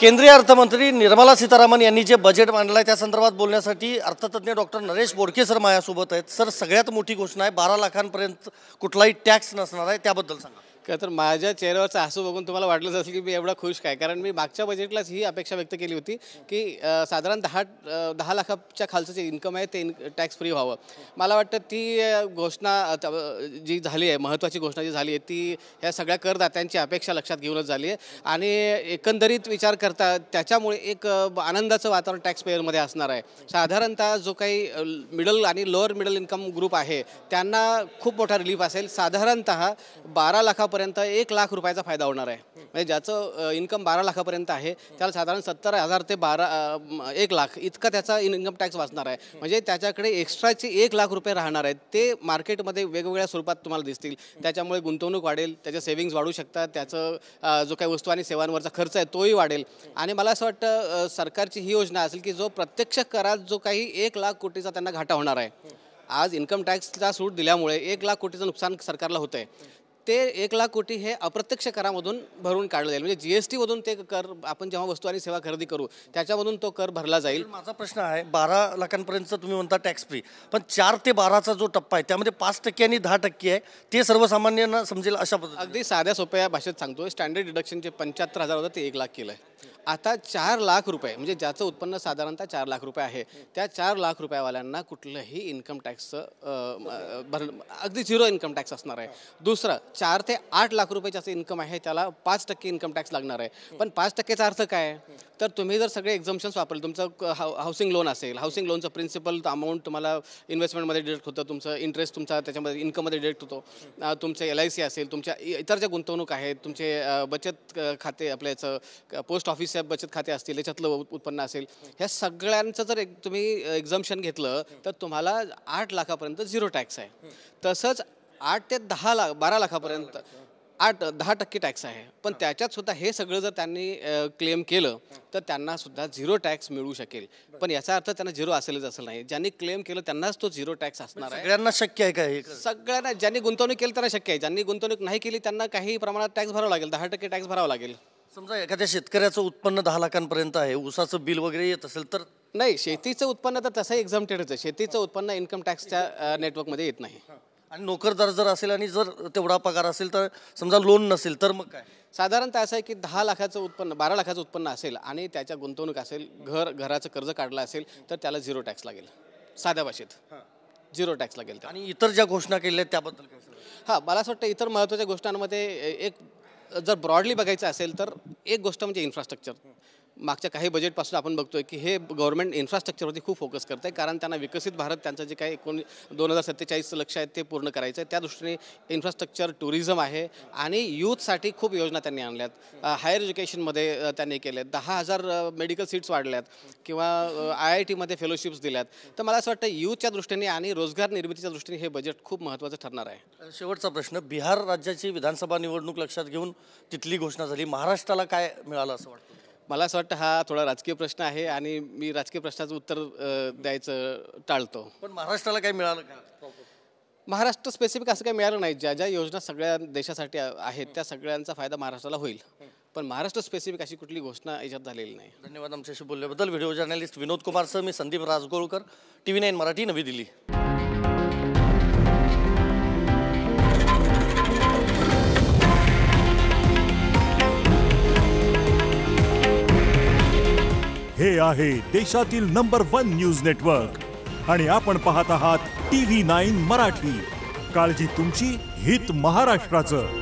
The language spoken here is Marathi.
केंद्रीय अर्थमंत्री निर्मला सीतारामन यांनी जे बजेट मांडलं आहे त्या संदर्भात बोलण्यासाठी अर्थतज्ञ डॉक्टर नरेश बोडके सर माझ्यासोबत आहेत। सर, सगळ्यात मोठी घोषणा आहे 12 लाखांपर्यंत कुठलाही टॅक्स नसणार आहे, त्याबद्दल सांगा। का तर माझ्या चेहऱ्यावरचा हसू बघून तुम्हाला वाटलंच असेल की मी एवढा खुश काय, कारण मी मागच्या बजेटलाच ही अपेक्षा व्यक्त केली होती की साधारण 10 लाखाच्या खालचं जे इन्कम आहे ते टॅक्स फ्री व्हावं। मला वाटतं ती घोषणा जी झाली आहे, महत्त्वाची घोषणा जी झाली आहे ती ह्या सगळ्या करदात्यांची अपेक्षा लक्षात घेऊनच झाली आहे आणि एकंदरीत विचार करता त्याच्यामुळे एक आनंदाचं वातावरण टॅक्स पेअरमध्ये असणार आहे। साधारणतः जो काही मिडल आणि लोअर मिडल इन्कम ग्रुप आहे त्यांना खूप मोठा रिलीफ असेल। साधारणतः 12 लाखापर्यंत 1 लाख रुपयाचा फायदा होणार आहे। म्हणजे ज्याचं इन्कम 12 लाखापर्यंत आहे त्याला साधारण 70,000 ते 1 लाख इतका त्याचा इन्कम टॅक्स वाचणार आहे। म्हणजे त्याच्याकडे एक्स्ट्राचे 1 लाख रुपये राहणार आहेत, ते मार्केटमध्ये वेगवेगळ्या स्वरूपात तुम्हाला दिसतील। त्याच्यामुळे गुंतवणूक वाढेल, त्याच्या सेव्हिंग्ज वाढू शकतात, त्याचं जो काही वस्तू आणि सेवांवरचा खर्च आहे तोही वाढेल। आणि मला असं वाटतं सरकारची ही योजना असेल की जो प्रत्यक्ष करात जो काही 1 लाख कोटीचा त्यांना घाटा होणार आहे, आज इन्कम टॅक्सचा सूट दिल्यामुळे 1 लाख कोटीचं नुकसान सरकारला होतं आहे, ते 1 लाख कोटी हे अप्रत्यक्ष करामधून भरून काढलं जाईल। म्हणजे GST मधून ते कर आपण जेव्हा वस्तू आणि सेवा खरेदी करू त्याच्यामधून तो कर भरला जाईल। माझा प्रश्न आहे 12 लाखांपर्यंत तुम्ही म्हणता टॅक्स फ्री, पण 4 ते 12चा जो टप्पा आहे त्यामध्ये 5% आणि 10% आहे, ते सर्वसामान्यांना समजेल अशा पद्धतीने अगदी साध्या सोप्या भाषेत सांगतो, स्टँडर्ड डिडक्शन जे 75,000 होतं ते 1 लाख केलं आहे। आता 4 लाख रुपये म्हणजे ज्याचं उत्पन्न साधारणतः 4 लाख रुपये आहे त्या 4 लाख रुपयावाल्यांना कुठलंही इन्कम टॅक्सचं अगदी 0 इन्कम टॅक्स असणार आहे। दुसरं 4 ते 8 लाख रुपये ज्याचं इन्कम आहे त्याला 5% इन्कम टॅक्स लागणार आहे। पण 5%चा अर्थ काय, तर तुम्ही जर सगळे एक्झम्पशन्स वापरले, तुमचं हाऊसिंग लोन असेल, हाऊसिंग लोनचं प्रिन्सिपल अमाऊंट तुम्हाला इन्व्हेस्टमेंटमध्ये डिडक्ट होतं, तुमचं इंटरेस्ट तुमचा त्याच्यामध्ये इन्कममध्ये डिडक्ट होतो, तुमचे LIC असेल, तुमच्या इतर ज्या गुंतवणूक आहेत, तुमचे बचत खाते आपल्याचं पोस्ट ऑफिस बचत खाते असतील याच्यातलं उत्पन्न असेल, ह्या सगळ्यांचं जर तुम्ही एक्झम्पशन घेतलं तर तुम्हाला 8 लाखापर्यंत 0 टॅक्स आहे। तसंच 8 ते 12 लाखापर्यंत 10% टॅक्स आहे। पण त्याच्यात सुद्धा हे सगळं जर त्यांनी क्लेम केलं तर त्यांना सुद्धा 0 टॅक्स मिळू शकेल। पण याचा अर्थ त्यांना 0 असेलच असं नाही, ज्यांनी क्लेम केलं त्यांनाच तो 0 टॅक्स असणार आहे। सगळ्यांना शक्य आहे का हे? सगळ्यांना, ज्यांनी गुंतवणूक केली त्यांना शक्य आहे, ज्यांनी गुंतवणूक नाही केली त्यांना काही प्रमाणात टॅक्स भरावा लागेल, 10% टॅक्स भरावा लागेल। समजा एखाद्या शेतकऱ्याचं उत्पन्न 10 लाखांपर्यंत आहे, ऊसाचं बिल वगैरे येत असेल तर नाही, शेतीचं उत्पन्न तर तसंही एक्झम्प्टेडच आहे, शेतीचं उत्पन्न इन्कम टॅक्सच्या नेटवर्कमध्ये येत नाही। आणि नोकरदार जर असेल आणि जर तेवढा पगार असेल तर समजा लोन नसेल तर मग काय? साधारणतः असं आहे की 10 लाखाचं उत्पन्न 12 लाखाचं उत्पन्न असेल आणि त्याच्या गुंतवणूक असेल, घराचं कर्ज काढलं असेल तर त्याला 0 टॅक्स लागेल। साध्या भाषेत 0 टॅक्स लागेल। आणि इतर ज्या घोषणा केल्या आहेत त्याबद्दल काय? मला असं वाटतं इतर महत्त्वाच्या गोष्टांमध्ये एक जर ब्रॉडली बघायचं असेल तर एक गोष्ट म्हणजे इन्फ्रास्ट्रक्चर। मागच्या काही बजेटपासून आपण बघतोय की हे गव्हर्नमेंट इन्फ्रास्ट्रक्चरवरती खूप फोकस करतं आहे, कारण त्यांना विकसित भारत त्यांचं जे काही 2047 लक्ष आहेत ते पूर्ण करायचं आहे। त्या दृष्टीने इन्फ्रास्ट्रक्चर, टुरिझम आहे आणि यूथसाठी खूप योजना त्यांनी आणल्यात। हायर एज्युकेशनमध्ये त्यांनी केल्यात, 10,000 मेडिकल सीट्स वाढल्यात किंवा IIT मध्ये फेलोशिप्स दिल्यात। तर मला असं वाटतं यूथच्या दृष्टीने आणि रोजगार निर्मितीच्या दृष्टीने हे बजेट खूप महत्त्वाचं ठरणार आहे। शेवटचा प्रश्न, बिहार राज्याची विधानसभा निवडणूक लक्षात घेऊन तिथली घोषणा झाली, महाराष्ट्राला काय मिळालं असं वाटतं? मला असं वाटतं हा थोडा राजकीय प्रश्न आहे आणि मी राजकीय प्रश्नाचं उत्तर द्यायचं टाळतो। पण महाराष्ट्राला काय मिळालं का? महाराष्ट्र स्पेसिफिक असं काही मिळालं नाही, ज्या ज्या योजना सगळ्या देशासाठी आहेत त्या सगळ्यांचा फायदा महाराष्ट्राला होईल, पण महाराष्ट्र स्पेसिफिक अशी कुठली घोषणा याच्यात झालेली नाही। धन्यवाद आमच्याशी बोलल्याबद्दल। व्हिडिओ जर्नलिस्ट विनोद कुमार सह मी संदीप राजगोळकर, TV9 मराठी, नवी दिल्ली। हे आहे देशातील नंबर 1 न्यूज नेटवर्क आणि आपण पाहत आहात TV9 मराठी। काळजी तुमची, हित महाराष्ट्राचं।